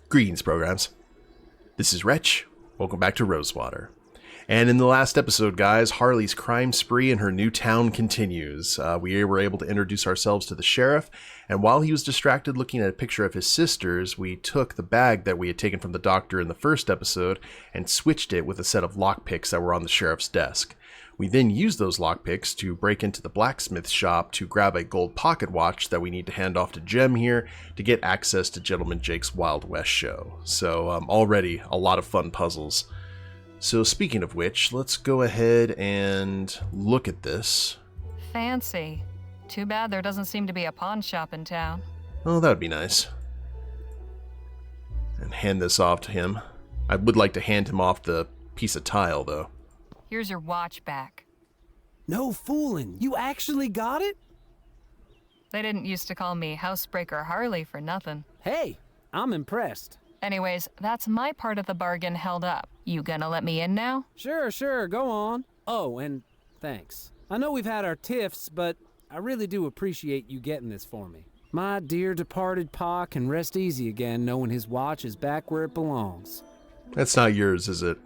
Greetings, programs. This is Wretch. Welcome back to Rosewater. And in the last episode, guys, Harley's crime spree in her new town continues. We were able to introduce ourselves to the sheriff, and while he was distracted looking at a picture of his sisters, we took the bag that we had taken from the doctor in the first episode and switched it with a set of lockpicks that were on the sheriff's desk. We then used those lockpicks to break into the blacksmith shop to grab a gold pocket watch that we need to hand off to Jem here to get access to Gentleman Jake's Wild West show. So already a lot of fun puzzles. So speaking of which, let's go ahead and look at this. Fancy. Too bad there doesn't seem to be a pawn shop in town. Oh, that would be nice. And hand this off to him. I would like to hand him off the piece of tile, though. Here's your watch back. No fooling. You actually got it? They didn't used to call me Housebreaker Harley for nothing. Hey, I'm impressed. Anyways, that's my part of the bargain held up. You gonna let me in now? Sure, go on. Oh, and thanks. I know we've had our tiffs, but I really do appreciate you getting this for me. My dear departed pa can rest easy again knowing his watch is back where it belongs. That's not yours, is it?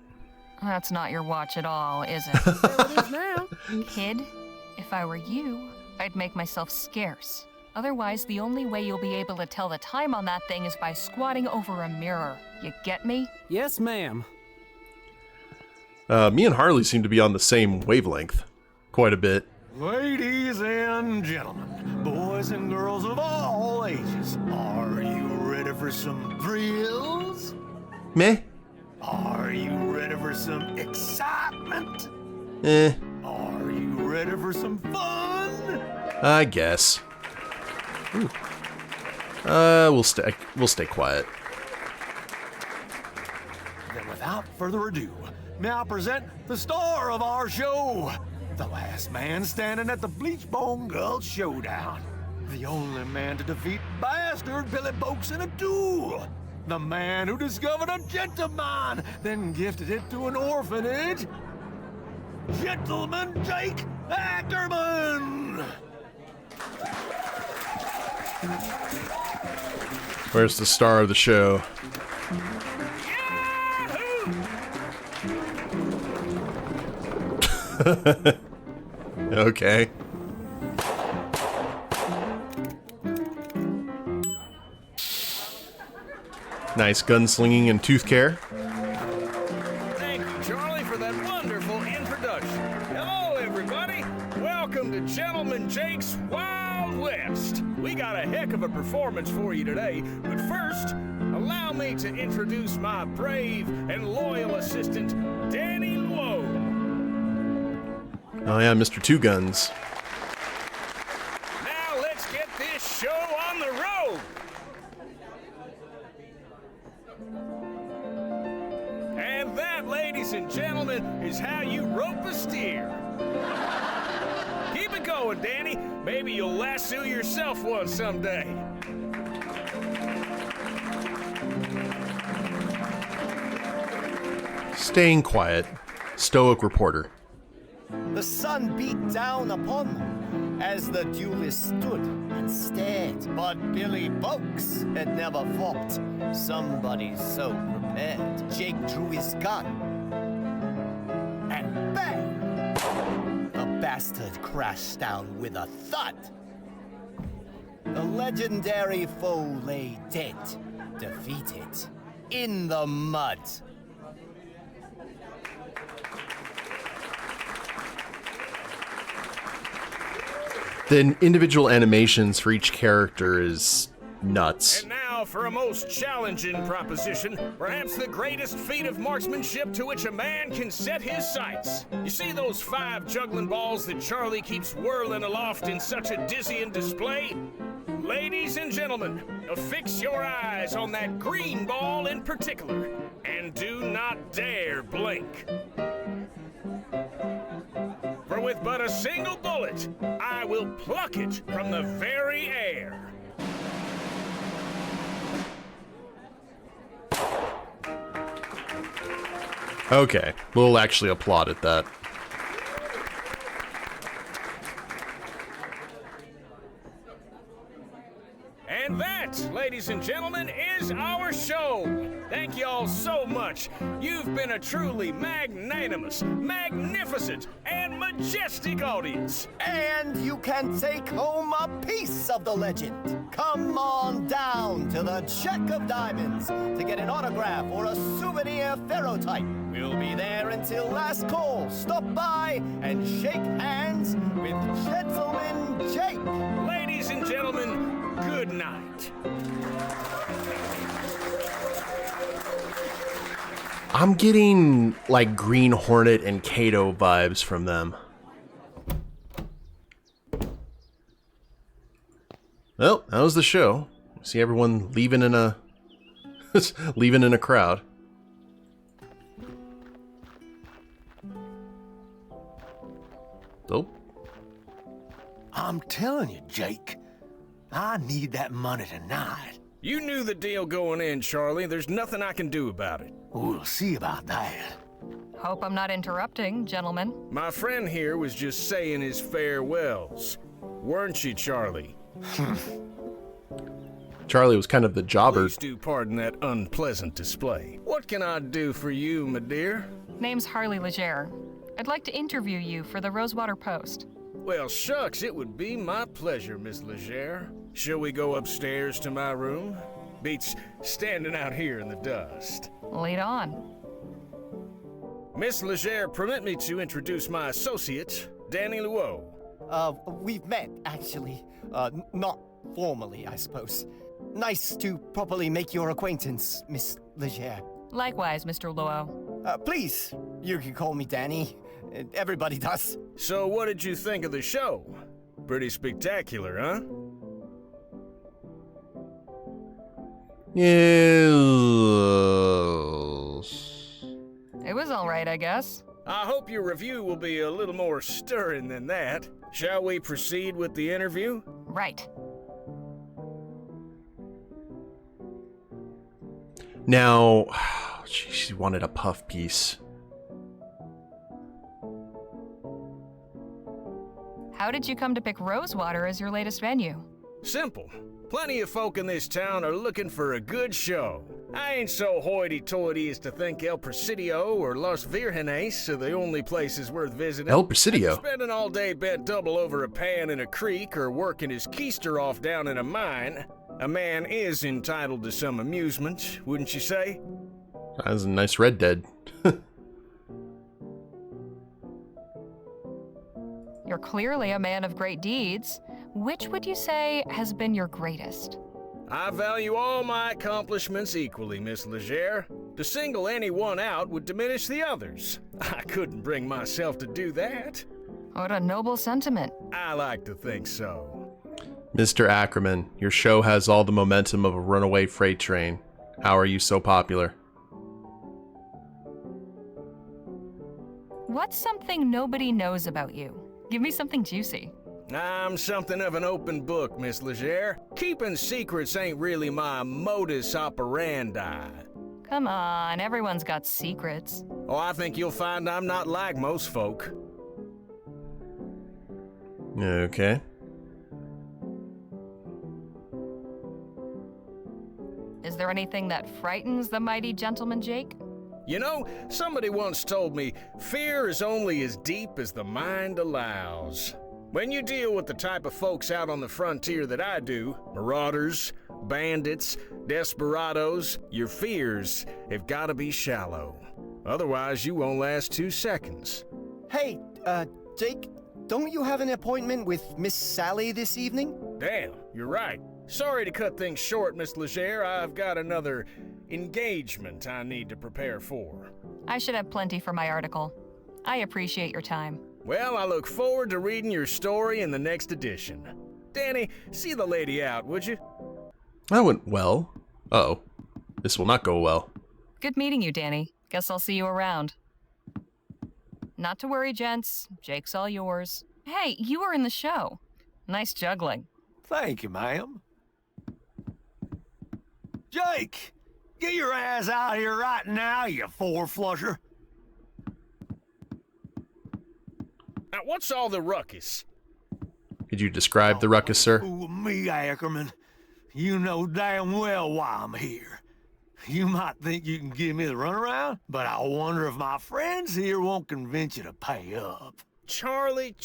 That's not your watch at all, is it? There it is now. Kid, if I were you, I'd make myself scarce. Otherwise, the only way you'll be able to tell the time on that thing is by squatting over a mirror. You get me? Yes, ma'am. Me and Harley seem to be on the same wavelength. Quite a bit. Ladies and gentlemen, boys and girls of all ages, are you ready for some thrills? Meh. Are you ready for some excitement? Eh. Are you ready for some fun? I guess. Ooh. We'll stay quiet. Then without further ado, may I present the star of our show, the last man standing at the Bleachbone Gulch Showdown. The only man to defeat bastard Billy Boakes in a duel. The man who discovered a gentleman, then gifted it to an orphanage. Gentleman Jake Ackerman! Where's the star of the show? Okay. Nice gunslinging and tooth care. Thank you, Charlie, for that wonderful introduction. Hello, everybody. Welcome to Gentleman Jake's Wild West. We got a heck of a performance for you today, but first, allow me to introduce my brave and loyal assistant, Danny Lowe. Oh yeah, Mr. Two Guns. Now let's get this show on the road. And that, ladies and gentlemen, is how you rope a steer. Keep it going, Danny. Maybe you'll lasso yourself one someday. Staying quiet. Stoic reporter. The sun beat down upon them as the duelists stood and stared. But Billy Boakes had never fought somebody so prepared. Jake drew his gun, and bang! The bastard crashed down with a thud. The legendary foe lay dead, defeated, in the mud. The individual animations for each character is nuts. And now for a most challenging proposition, perhaps the greatest feat of marksmanship to which a man can set his sights. You see those 5 juggling balls that Charlie keeps whirling aloft in such a dizzying display? Ladies and gentlemen, fix your eyes on that green ball in particular, and do not dare blink. For with but a single bullet, I will pluck it from the very air. Okay, we'll actually applaud at that. And that, ladies and gentlemen, is our show. Thank you all so much. You've been a truly magnanimous, magnificent, and majestic audience. And you can take home a piece of the legend. Come on down to the Check of Diamonds to get an autograph or a souvenir ferrotype. We'll be there until last call. Stop by and shake hands with Gentleman Jake. Ladies and gentlemen, good night. I'm getting like Green Hornet and Kato vibes from them. Well, that was the show. See everyone leaving in a leaving in a crowd. Oh. I'm telling you, Jake, I need that money tonight. You knew the deal going in, Charlie. There's nothing I can do about it. We'll see about that. Hope I'm not interrupting, gentlemen. My friend here was just saying his farewells. Weren't you, Charlie? Charlie was kind of the jobber. Please do pardon that unpleasant display. What can I do for you, my dear? Name's Harley Leger. I'd like to interview you for the Rosewater Post. Well, shucks, it would be my pleasure, Miss Leger. Shall we go upstairs to my room? Beats standing out here in the dust. Lead on. Miss Leger, permit me to introduce my associate, Danny Luo. We've met, actually. Not formally, I suppose. Nice to properly make your acquaintance, Miss Leger. Likewise, Mr. Luo. Please, you can call me Danny. Everybody does. So what did you think of the show? Pretty spectacular, huh? Yes. It was all right, I guess. I hope your review will be a little more stirring than that. Shall we proceed with the interview? Right. Now, she wanted a puff piece. How did you come to pick Rosewater as your latest venue? Simple. Plenty of folk in this town are looking for a good show. I ain't so hoity-toity as to think El Presidio or Los Virgenes are the only places worth visiting. El Presidio? After spending all day bent double over a pan in a creek or working his keister off down in a mine, a man is entitled to some amusement, wouldn't you say? That was a nice Red Dead. You're clearly a man of great deeds. Which would you say has been your greatest? I value all my accomplishments equally, Miss Leger. To single any one out would diminish the others. I couldn't bring myself to do that. What a noble sentiment. I like to think so. Mr. Ackerman, your show has all the momentum of a runaway freight train. How are you so popular? What's something nobody knows about you? Give me something juicy. I'm something of an open book, Miss Leger. Keeping secrets ain't really my modus operandi. Come on, everyone's got secrets. Oh, I think you'll find I'm not like most folk. Okay. Is there anything that frightens the mighty gentleman Jake? You know, somebody once told me, fear is only as deep as the mind allows. When you deal with the type of folks out on the frontier that I do, marauders, bandits, desperados, your fears have got to be shallow. Otherwise, you won't last 2 seconds. Hey, Jake, don't you have an appointment with Miss Sally this evening? Damn, you're right. Sorry to cut things short, Miss Leger. I've got another engagement I need to prepare for. I should have plenty for my article. I appreciate your time. Well, I look forward to reading your story in the next edition. Danny, see the lady out, would you? That went well. Uh-oh. This will not go well. Good meeting you, Danny. Guess I'll see you around. Not to worry, gents. Jake's all yours. Hey, you were in the show. Nice juggling. Thank you, ma'am. Jake, get your ass out here right now, you four-flusher. Now, what's all the ruckus? Could you describe the ruckus, sir? Ooh, me, Ackerman. You know damn well why I'm here. You might think you can give me the runaround, but I wonder if my friends here won't convince you to pay up. Charlie.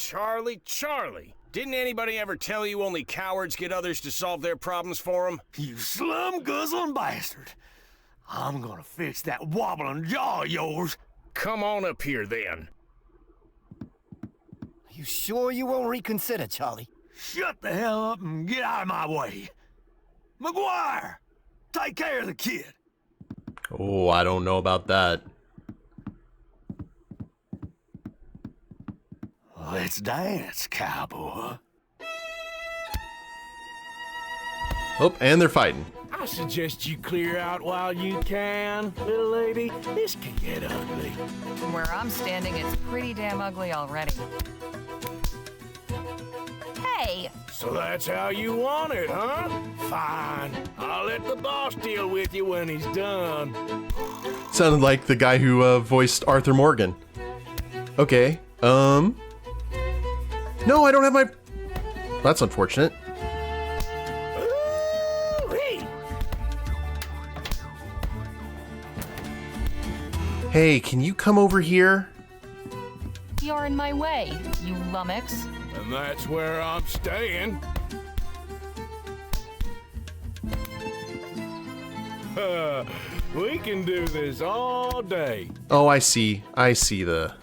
Didn't anybody ever tell you only cowards get others to solve their problems for them? You slum-guzzling bastard. I'm gonna fix that wobbling jaw of yours. Come on up here, then. You sure you won't reconsider, Charlie? Shut the hell up and get out of my way. McGuire, take care of the kid. Oh, I don't know about that. Let's dance, cowboy. Oh, and they're fighting. I suggest you clear out while you can, little lady. This can get ugly. From where I'm standing, it's pretty damn ugly already. Hey! So that's how you want it, huh? Fine. I'll let the boss deal with you when he's done. Sounded like the guy who voiced Arthur Morgan. Okay, no, I don't have my... That's unfortunate. Ooh-wee. Hey, can you come over here? You're in my way, you lummox. And that's where I'm staying. We can do this all day. Oh, I see the...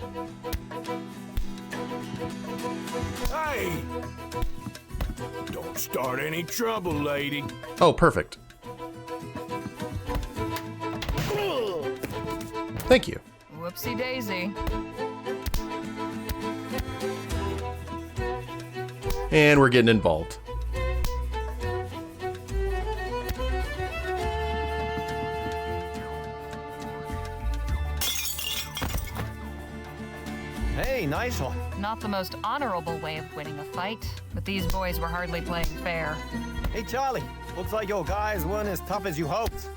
Hey! Don't start any trouble, lady. Oh, perfect. Thank you. Whoopsie daisy. And we're getting involved. Hey, nice one. Not the most honorable way of winning a fight, but these boys were hardly playing fair. Hey, Charlie. Looks like your guys weren't as tough as you hoped.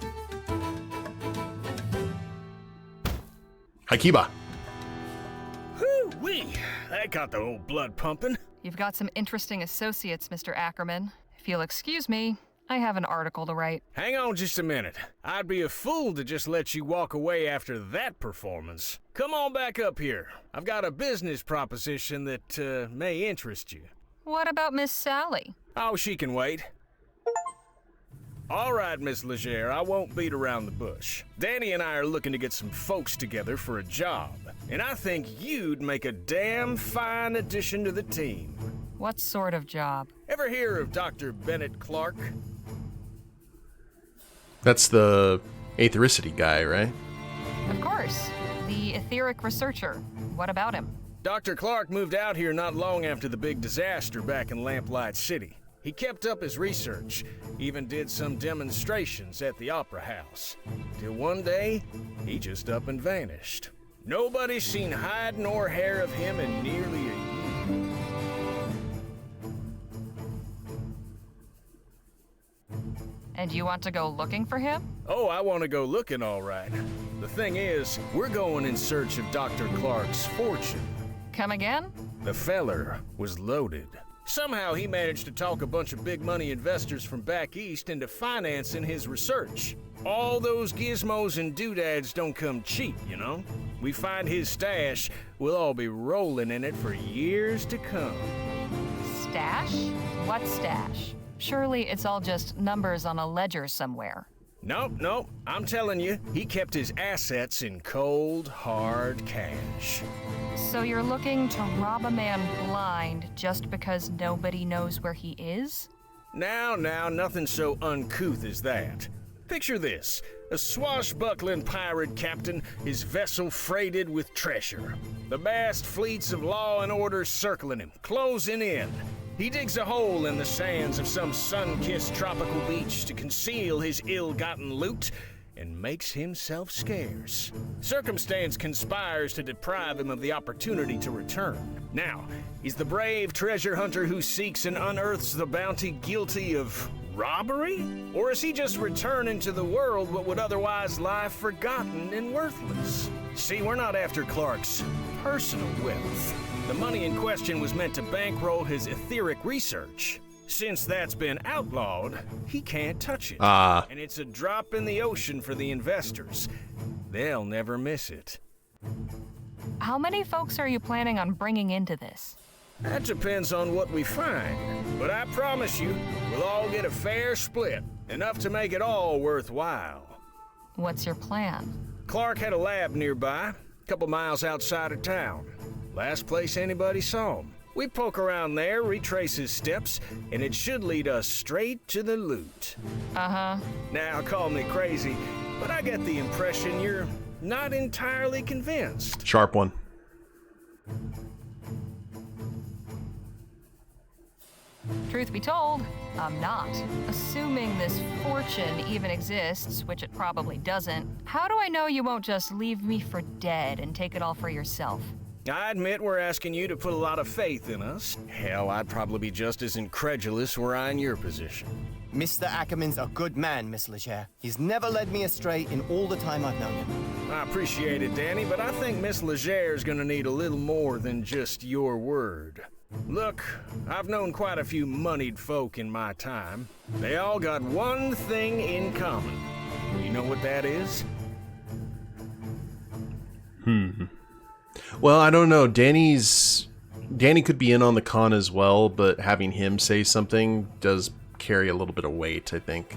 Hakiba. Whoo-wee! That got the old blood pumping. You've got some interesting associates, Mr. Ackerman. If you'll excuse me, I have an article to write. Hang on just a minute. I'd be a fool to just let you walk away after that performance. Come on back up here. I've got a business proposition that may interest you. What about Miss Sally? Oh, she can wait. All right, Miss Legere, I won't beat around the bush. Danny and I are looking to get some folks together for a job, and I think you'd make a damn fine addition to the team. What sort of job? Ever hear of Dr. Bennett Clark? That's the Aethericity guy, right? Of course. The etheric researcher. What about him? Dr. Clark moved out here not long after the big disaster back in Lamplight City. He kept up his research, even did some demonstrations at the Opera House. Till one day, he just up and vanished. Nobody's seen hide nor hair of him in nearly a year. And you want to go looking for him? Oh, I want to go looking all right. The thing is, we're going in search of Dr. Clark's fortune. Come again? The feller was loaded. Somehow he managed to talk a bunch of big money investors from back east into financing his research. All those gizmos and doodads don't come cheap, you know? We find his stash, we'll all be rolling in it for years to come. Stash? What stash? Surely it's all just numbers on a ledger somewhere. Nope, I'm telling you, he kept his assets in cold, hard cash. So you're looking to rob a man blind just because nobody knows where he is? Now, nothing so uncouth as that. Picture this, a swashbuckling pirate captain, his vessel freighted with treasure. The vast fleets of law and order circling him, closing in. He digs a hole in the sands of some sun-kissed tropical beach to conceal his ill-gotten loot and makes himself scarce. Circumstance conspires to deprive him of the opportunity to return. Now, is the brave treasure hunter who seeks and unearths the bounty guilty of robbery? Or is he just returning to the world what would otherwise lie forgotten and worthless? See, we're not after Clark's personal wealth. The money in question was meant to bankroll his etheric research. Since that's been outlawed, he can't touch it. And it's a drop in the ocean for the investors. They'll never miss it. How many folks are you planning on bringing into this? That depends on what we find. But I promise you, we'll all get a fair split. Enough to make it all worthwhile. What's your plan? Clark had a lab nearby, a couple miles outside of town. Last place anybody saw him. We poke around there, retrace his steps, and it should lead us straight to the loot. Uh-huh. Now, call me crazy, but I get the impression you're not entirely convinced. Sharp one. Truth be told, I'm not. Assuming this fortune even exists, which it probably doesn't, how do I know you won't just leave me for dead and take it all for yourself? I admit we're asking you to put a lot of faith in us. Hell, I'd probably be just as incredulous were I in your position. Mr. Ackerman's a good man, Miss Leger. He's never led me astray in all the time I've known him. I appreciate it, Danny, but I think Miss Leger's gonna need a little more than just your word. Look, I've known quite a few moneyed folk in my time. They all got one thing in common. You know what that is? Well, I don't know. Danny could be in on the con as well, but having him say something does carry a little bit of weight, I think.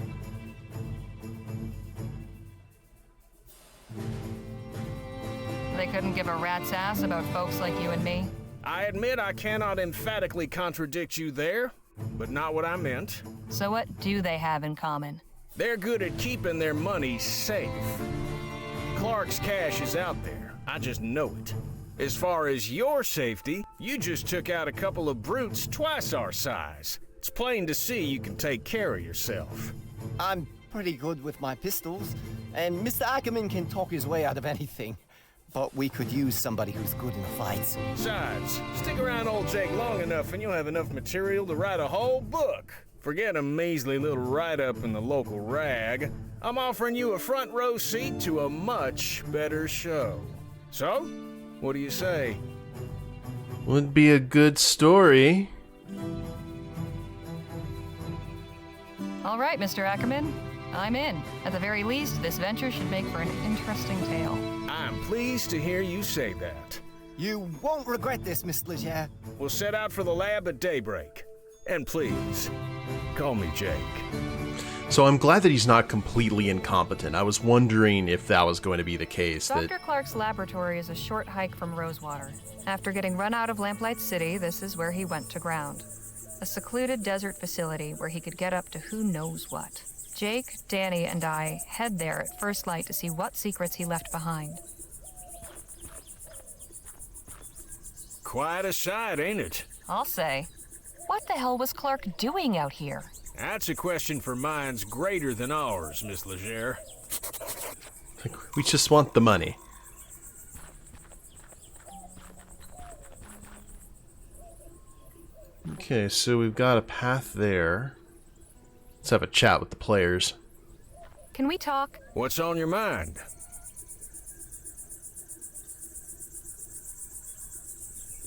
They couldn't give a rat's ass about folks like you and me? I admit I cannot emphatically contradict you there, but not what I meant. So what do they have in common? They're good at keeping their money safe. Clark's cash is out there. I just know it. As far as your safety, you just took out a couple of brutes twice our size. It's plain to see you can take care of yourself. I'm pretty good with my pistols, and Mr. Ackerman can talk his way out of anything. But we could use somebody who's good in a fight. Besides, stick around old Jake long enough and you'll have enough material to write a whole book. Forget a measly little write-up in the local rag. I'm offering you a front row seat to a much better show. So, what do you say? Would be a good story. All right, Mr. Ackerman. I'm in. At the very least, this venture should make for an interesting tale. I'm pleased to hear you say that. You won't regret this, Miss Leger. We'll set out for the lab at daybreak. And please, call me Jake. So I'm glad that he's not completely incompetent. I was wondering if that was going to be the case. Dr. Clark's laboratory is a short hike from Rosewater. After getting run out of Lamplight City, this is where he went to ground. A secluded desert facility where he could get up to who knows what. Jake, Danny, and I head there at first light to see what secrets he left behind. Quite a sight, ain't it? I'll say. What the hell was Clark doing out here? That's a question for minds greater than ours, Miss Leger. We just want the money. Okay, so we've got a path there. Let's have a chat with the players. Can we talk? What's on your mind?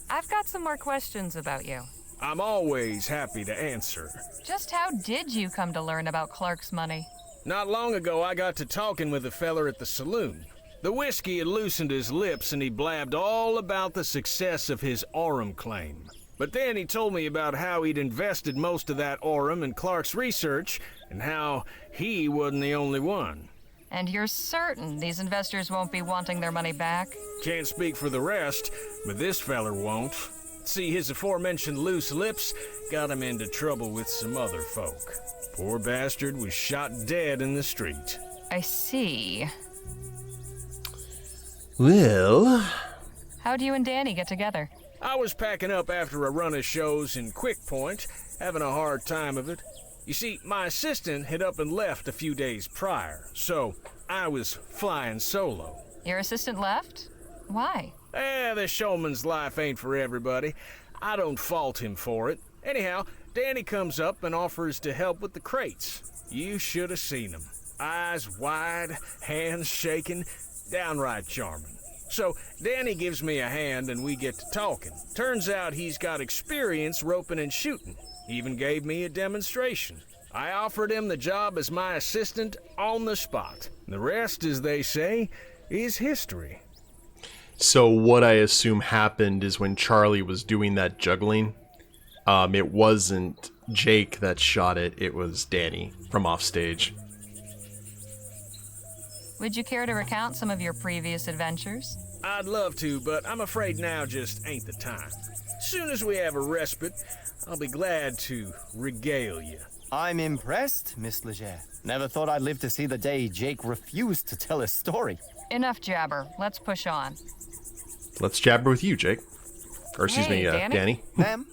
I've got some more questions about you. I'm always happy to answer. Just how did you come to learn about Clark's money? Not long ago, I got to talking with a feller at the saloon. The whiskey had loosened his lips and he blabbed all about the success of his Aurum claim. But then he told me about how he'd invested most of that Aurum in Clark's research and how he wasn't the only one. And you're certain these investors won't be wanting their money back? Can't speak for the rest, but this feller won't. See, his aforementioned loose lips got him into trouble with some other folk. Poor bastard was shot dead in the street. I see. Well... How'd you and Danny get together? I was packing up after a run of shows in Quick Point, having a hard time of it. You see, my assistant had up and left a few days prior, so I was flying solo. Your assistant left? Why? The showman's life ain't for everybody. I don't fault him for it. Anyhow, Danny comes up and offers to help with the crates. You should have seen him. Eyes wide, hands shaking, downright charming. So Danny gives me a hand and we get to talking. Turns out he's got experience roping and shooting. He even gave me a demonstration. I offered him the job as my assistant on the spot. The rest, as they say, is history. So what I assume happened is when Charlie was doing that juggling, it wasn't Jake that shot it, it was Danny from offstage. Would you care to recount some of your previous adventures? I'd love to, but I'm afraid now just ain't the time. As soon as we have a respite, I'll be glad to regale you. I'm impressed, Miss Leger. Never thought I'd live to see the day Jake refused to tell his story. Enough jabber. Let's push on. Let's jabber with you, Jake. Or excuse Hey, me, Danny. Ma'am?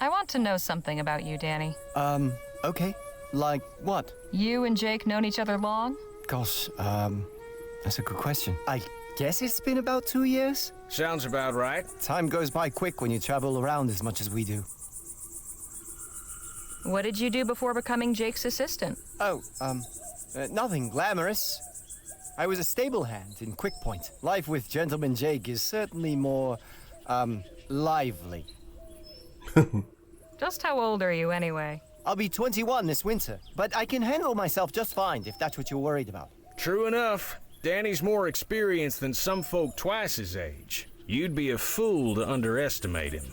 I want to know something about you, Danny. Okay. Like what? You and Jake known each other long? Gosh, that's a good question. I guess it's been about 2 years? Sounds about right. Time goes by quick when you travel around as much as we do. What did you do before becoming Jake's assistant? Oh, nothing glamorous. I was a stable hand in Quick Point. Life with Gentleman Jake is certainly more, lively. Just how old are you anyway? I'll be 21 this winter, but I can handle myself just fine if that's what you're worried about. True enough. Danny's more experienced than some folk twice his age. You'd be a fool to underestimate him.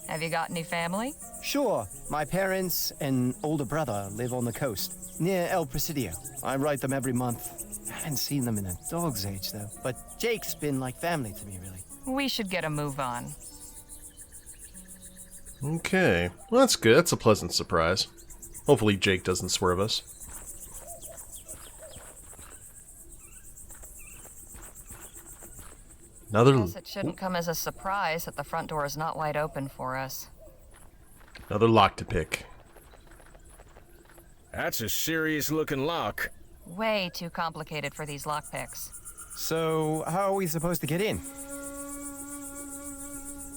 Have you got any family? Sure, my parents and older brother live on the coast, near El Presidio. I write them every month. I haven't seen them in a dog's age, though. But Jake's been like family to me, really. We should get a move on. Okay. Well, that's good. That's a pleasant surprise. Hopefully Jake doesn't swerve us. Guess it shouldn't come as a surprise that the front door is not wide open for us. Another lock to pick. That's a serious-looking lock. Way too complicated for these lockpicks. So, how are we supposed to get in?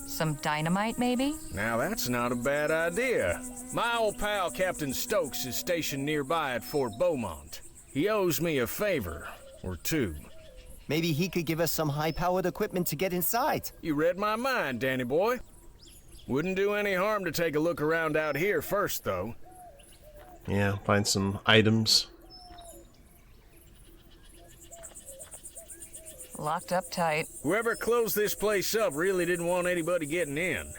Some dynamite, maybe? Now that's not a bad idea. My old pal Captain Stokes is stationed nearby at Fort Beaumont. He owes me a favor, or two. Maybe he could give us some high-powered equipment to get inside. You read my mind, Danny boy. Wouldn't do any harm to take a look around out here first, though. Yeah, find some items. Locked up tight. Whoever closed this place up really didn't want anybody getting in.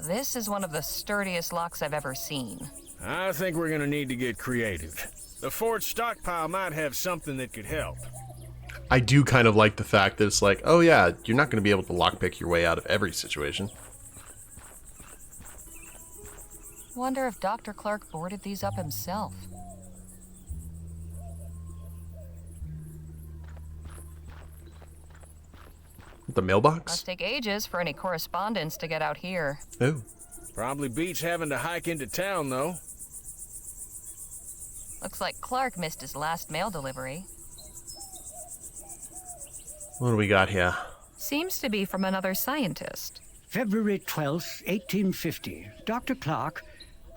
This is one of the sturdiest locks I've ever seen. I think we're gonna need to get creative. The fort stockpile might have something that could help. I do kind of like the fact that it's like, oh yeah, you're not going to be able to lockpick your way out of every situation. Wonder if Dr. Clark boarded these up himself. The mailbox? Must take ages for any correspondence to get out here. Oh. Probably beats having to hike into town, though. Looks like Clark missed his last mail delivery. What do we got here? Seems to be from another scientist. February 12th, 1850. Dr. Clark,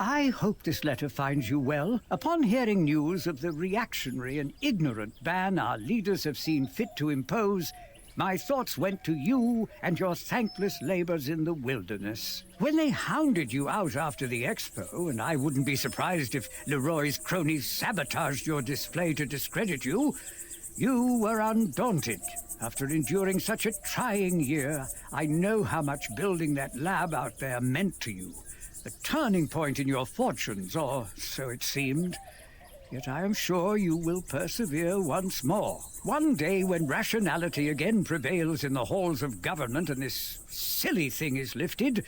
I hope this letter finds you well. Upon hearing news of the reactionary and ignorant ban our leaders have seen fit to impose, my thoughts went to you and your thankless labors in the wilderness. When they hounded you out after the expo, and I wouldn't be surprised if Leroy's cronies sabotaged your display to discredit you, you were undaunted. After enduring such a trying year, I know how much building that lab out there meant to you. A turning point in your fortunes, or so it seemed. Yet I am sure you will persevere once more. One day when rationality again prevails in the halls of government and this silly thing is lifted,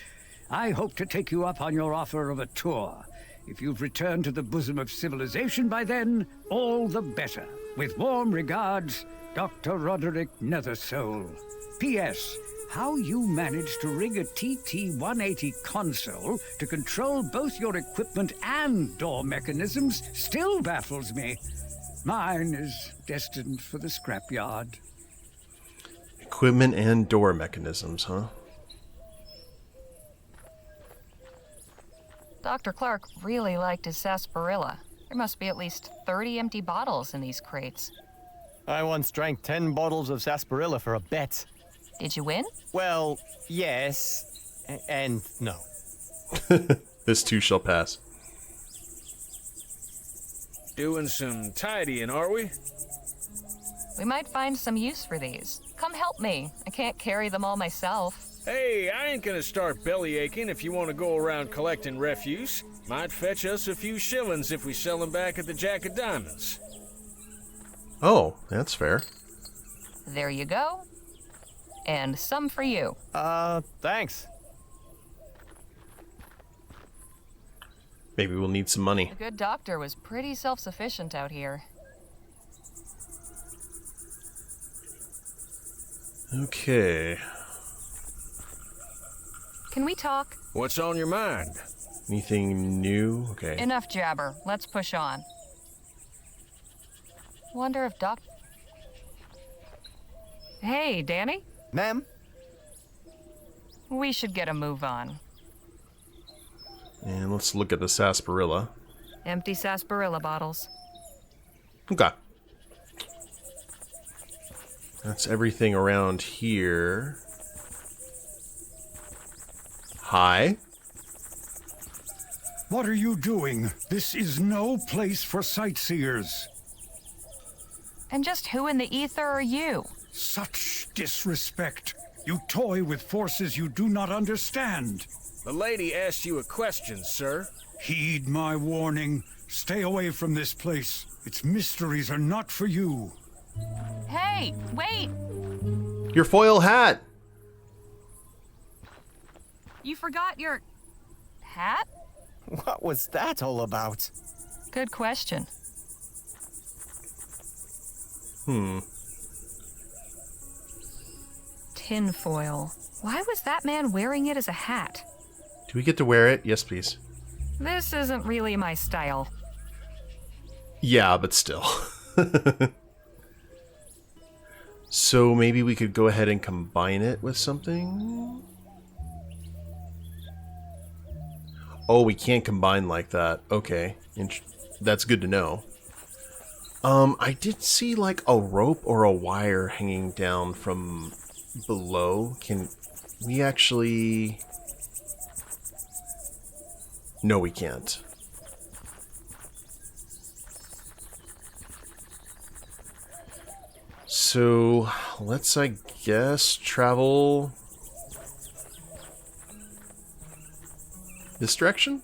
I hope to take you up on your offer of a tour. If you've returned to the bosom of civilization by then, all the better. With warm regards, Dr. Roderick Nethersole. P.S. How you managed to rig a TT-180 console to control both your equipment and door mechanisms still baffles me. Mine is destined for the scrapyard. Equipment and door mechanisms, huh? Dr. Clark really liked his sarsaparilla. There must be at least 30 empty bottles in these crates. I once drank 10 bottles of sarsaparilla for a bet. Did you win? Well, yes, and no. This too shall pass. Doing some tidying, are we? We might find some use for these. Come help me. I can't carry them all myself. Hey, I ain't gonna start belly aching if you want to go around collecting refuse. Might fetch us a few shillings if we sell them back at the Jack of Diamonds. Oh, that's fair. There you go. And some for you. Thanks. Maybe we'll need some money. The good doctor was pretty self-sufficient out here. Okay. Can we talk? What's on your mind? Anything new? Okay. Enough jabber. Let's push on. Wonder if Hey, Danny? Ma'am? We should get a move on. And let's look at the sarsaparilla. Empty sarsaparilla bottles. Okay. That's everything around here. Hi. What are you doing? This is no place for sightseers. And just who in the ether are you? Such disrespect. You toy with forces you do not understand. The lady asked you a question, sir. Heed my warning. Stay away from this place. Its mysteries are not for you. Hey, wait! Your foil hat! You forgot your... hat? What was that all about? Good question. Tinfoil. Why was that man wearing it as a hat? Do we get to wear it? Yes, please. This isn't really my style. Yeah, but still. So maybe we could go ahead and combine it with something? Oh, we can't combine like that. Okay. That's good to know. I did see like a rope or a wire hanging down from below. Can we actually... No, we can't. So, let's, I guess, travel this direction?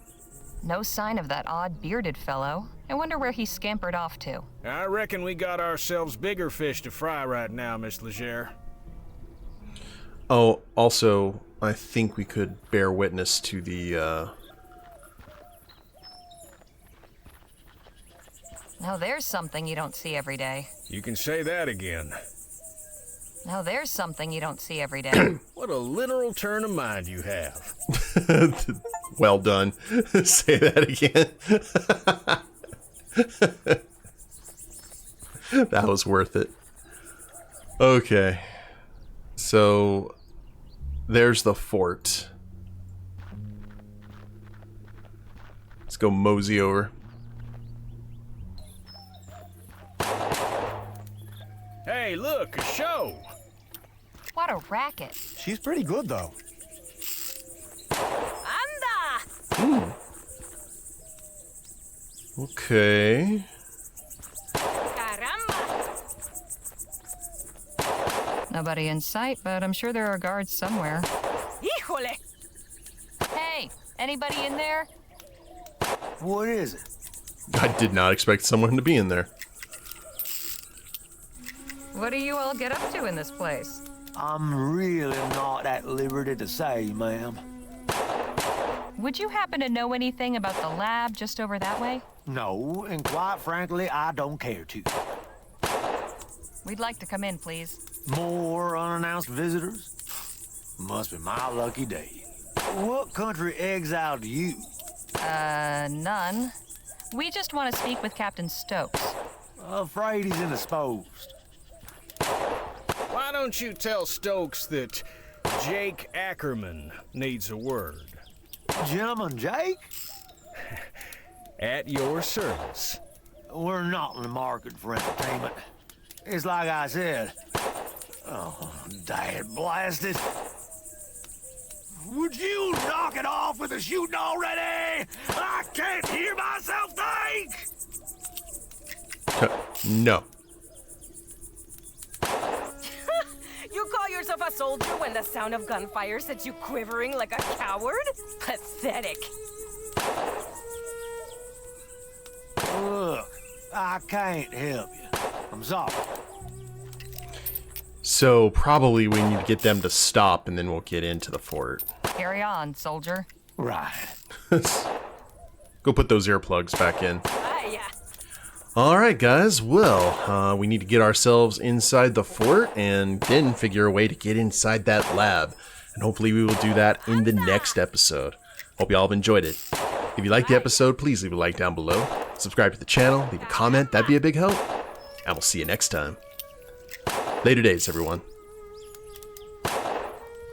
No sign of that odd bearded fellow. I wonder where he scampered off to. I reckon we got ourselves bigger fish to fry right now, Miss Legere. Oh, also, I think we could bear witness to the, Now there's something you don't see every day. You can say that again. Now there's something you don't see every day. What a literal turn of mind you have. Well done. Say that again. That was worth it. Okay. So, there's the fort. Let's go mosey over. Hey, look, a show! What a racket. She's pretty good, though. Anda! Okay. Caramba! Nobody in sight, but I'm sure there are guards somewhere. Híjole! Hey, anybody in there? What is it? I did not expect someone to be in there. What do you all get up to in this place? I'm really not at liberty to say, ma'am. Would you happen to know anything about the lab just over that way? No, and quite frankly, I don't care to. We'd like to come in, please. More unannounced visitors? Must be my lucky day. What country exiled you? None. We just want to speak with Captain Stokes. Afraid he's indisposed. Why don't you tell Stokes that Jake Ackerman needs a word? Gentleman Jake? At your service. We're not in the market for entertainment. It's like I said. Oh, dad blasted. Would you knock it off with the shooting already? I can't hear myself think! No. You call yourself a soldier when the sound of gunfire sets you quivering like a coward? Pathetic. Look, I can't help you. I'm sorry. So probably we need to get them to stop, and then we'll get into the fort. Carry on, soldier. Right. Go put those earplugs back in. Yeah. All right, guys. Well, we need to get ourselves inside the fort and then figure a way to get inside that lab. And hopefully we will do that in the next episode. Hope you all have enjoyed it. If you liked the episode, please leave a like down below. Subscribe to the channel, leave a comment. That'd be a big help. And we'll see you next time. Later days, everyone.